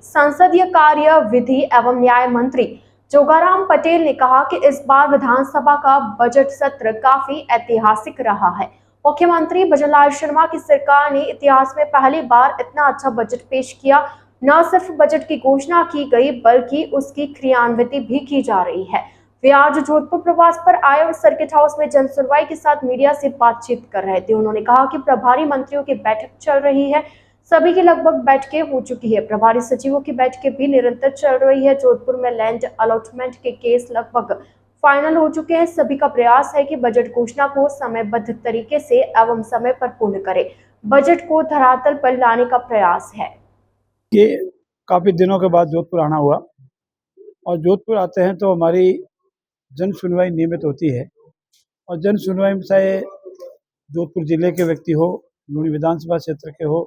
संसदीय कार्य, विधि एवं न्याय मंत्री जोगाराम पटेल ने कहा कि इस बार विधानसभा का बजट सत्र काफी ऐतिहासिक रहा है। मुख्यमंत्री भजनलाल शर्मा की सरकार ने इतिहास में पहली बार इतना अच्छा बजट पेश किया। न सिर्फ बजट की घोषणा की गई बल्कि उसकी क्रियान्विति भी की जा रही है। वे आज जोधपुर प्रवास पर आए और सर्किट हाउस में जन सुनवाई के साथ मीडिया से बातचीत कर रहे थे। उन्होंने कहा कि प्रभारी मंत्रियों की बैठक चल रही है, सभी की लगभग बैठकें हो चुकी है। प्रभारी सचिवों की बैठकें भी निरंतर चल रही है। जोधपुर में लैंड अलॉटमेंट के केस लगभग फाइनल हो चुके हैं। सभी का प्रयास है कि बजट घोषणा को समयबद्ध तरीके से एवं समय पर पूर्ण करे। बजट को धरातल पर लाने का प्रयास है। ये काफी दिनों के बाद जोधपुर आना हुआ और जोधपुर आते हैं तो हमारी जन सुनवाई नियमित होती है और जन सुनवाई में चाहे जोधपुर जिले के व्यक्ति हो, लूनी विधानसभा क्षेत्र के हो,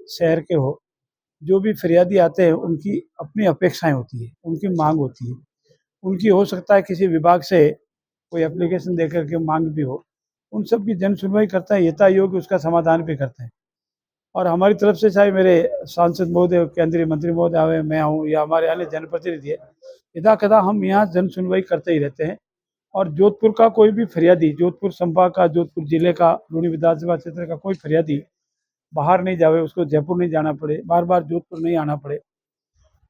शहर के हो, जो भी फरियादी आते हैं उनकी अपनी अपेक्षाएं होती है, उनकी मांग होती है। उनकी हो सकता है किसी विभाग से कोई एप्लीकेशन दे करके मांग भी हो, उन सब की जन सुनवाई करता है, यथायोग्य उसका समाधान भी करते हैं। और हमारी तरफ से चाहे मेरे सांसद महोदय, केंद्रीय मंत्री महोदय आवे, मैं हूँ या हमारे अन्य जनप्रतिनिधि है, यदा कदा हम यहाँ जन सुनवाई करते ही रहते हैं। और जोधपुर का कोई भी फरियादी, जोधपुर संभाग का, जोधपुर जिले का, लूनी विधानसभा क्षेत्र का कोई फरियादी बाहर नहीं जावे, उसको जयपुर नहीं जाना पड़े, बार बार जोधपुर नहीं आना पड़े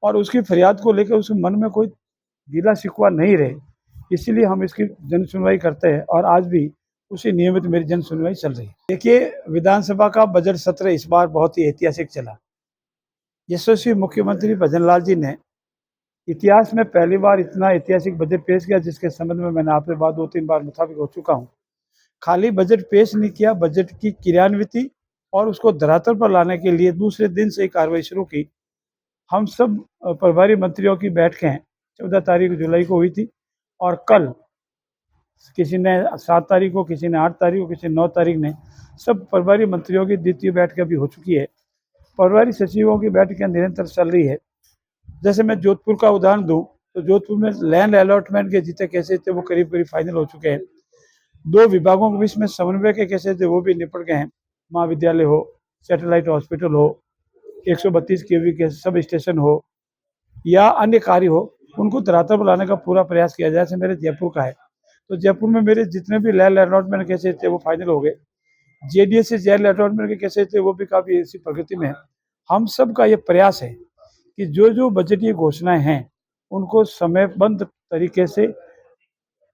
और उसकी फरियाद को लेकर उसके मन में कोई गिला शिकवा नहीं रहे, इसीलिए हम इसकी जन सुनवाई करते हैं और आज भी उसी नियमित मेरी जन सुनवाई चल रही है। देखिए, विधानसभा का बजट सत्र इस बार बहुत ही ऐतिहासिक चला। यशस्वी मुख्यमंत्री भजनलाल जी ने इतिहास में पहली बार इतना ऐतिहासिक बजट पेश किया, जिसके संबंध में मैंने आपसे बात 2-3 बार मुताबिक हो चुका हूँ। खाली बजट पेश नहीं किया, बजट की क्रियान्विति और उसको धरातल पर लाने के लिए दूसरे दिन से ही कार्रवाई शुरू की। हम सब प्रभारी मंत्रियों की बैठकें 14 तारीख जुलाई को हुई थी और कल किसी ने 7 तारीख को, किसी ने 8 तारीख को, किसी ने 9 तारीख ने सब प्रभारी मंत्रियों की द्वितीय बैठक भी हो चुकी है। प्रभारी सचिवों की बैठकें निरंतर चल रही है। जैसे मैं जोधपुर का उदाहरण दूं तो जोधपुर में लैंड अलॉटमेंट के जितने केसेस थे वो करीब करीब फाइनल हो चुके हैं। 2 विभागों के बीच में समन्वय के केसेस थे वो भी निपट गए हैं। महाविद्यालय हो, सैटेलाइट हॉस्पिटल हो, 132 केवी के सब स्टेशन हो या अन्य कार्य हो, उनको धरातल पर लाने का पूरा प्रयास किया जाए। जैसे मेरे जयपुर का है तो जयपुर में मेरे जितने भी लैंड अलॉटमेंट केसेस थे वो फाइनल हो गए। जेडीएस से जेल अलॉटमेंट के केसेस थे वो भी काफ़ी ऐसी प्रगति में है। हम सब का ये प्रयास है कि जो जो बजटीय घोषणाएं हैं उनको समयबद्ध तरीके से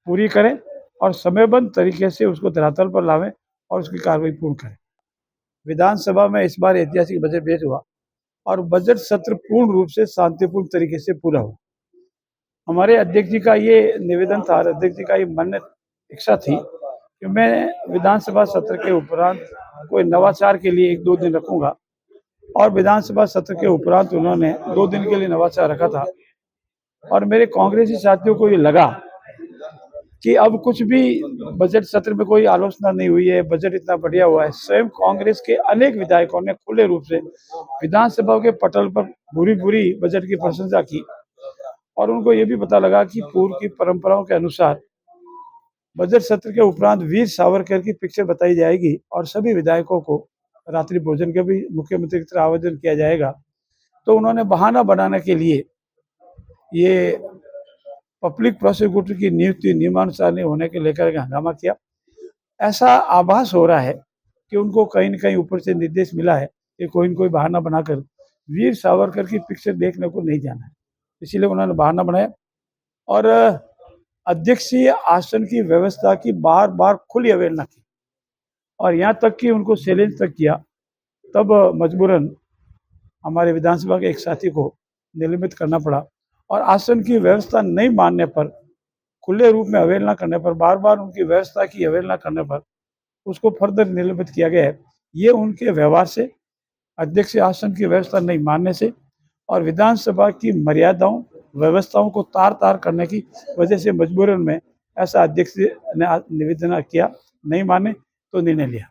पूरी करें और समयबद्ध तरीके से उसको धरातल पर लावें और उसकी कार्रवाई पूर्ण करें। विधानसभा में इस बार ऐतिहासिक बजट पेश हुआ और बजट सत्र पूर्ण रूप से शांतिपूर्ण तरीके से पूरा हुआ। हमारे अध्यक्ष जी का ये निवेदन था, अध्यक्ष जी का ये मन इच्छा थी कि मैं विधानसभा सत्र के उपरांत कोई नवाचार के लिए 1-2 दिन रखूंगा और विधानसभा सत्र के उपरांत उन्होंने 2 दिन के लिए नवाचार रखा था। और मेरे कांग्रेसी साथियों को ये लगा कि अब कुछ भी बजट सत्र में कोई आलोचना नहीं हुई है, बजट इतना बढ़िया हुआ है। स्वयं कांग्रेस के अनेक विधायकों ने खुले रूप से विधानसभा के पटल पर बुरी बुरी बजट की प्रशंसा की और उनको ये भी पता लगा कि पूर्व की परंपराओं के अनुसार बजट सत्र के उपरांत वीर सावरकर की पिक्चर बताई जाएगी और सभी विधायकों को रात्रि भोजन का भी मुख्यमंत्री की तरफ आवेदन किया जाएगा। तो उन्होंने बहाना बनाने के लिए ये पब्लिक प्रोसिक्यूटर की नियुक्ति नियमानुसार नहीं होने के लेकर हंगामा किया। ऐसा आभास हो रहा है कि उनको कहीं न कहीं ऊपर से निर्देश मिला है कि कोई न कोई बहाना बनाकर वीर सावरकर की पिक्चर देखने को नहीं जाना है, इसीलिए उन्होंने बहाना बनाया और अध्यक्षीय आसन की व्यवस्था की बार बार खुली अवहेलना की और यहाँ तक कि उनको चैलेंज तक किया। तब मजबूरन हमारे विधानसभा के एक साथी को निलंबित करना पड़ा और आसन की व्यवस्था नहीं मानने पर, खुले रूप में अवहेलना करने पर, बार बार उनकी व्यवस्था की अवहेलना करने पर उसको फर्दर निलंबित किया गया है। ये उनके व्यवहार से, अध्यक्ष आसन की व्यवस्था नहीं मानने से और विधानसभा की मर्यादाओं, व्यवस्थाओं को तार तार करने की वजह से मजबूरन में ऐसा अध्यक्ष ने निवेदन किया, नहीं माने तो निर्णय लिया।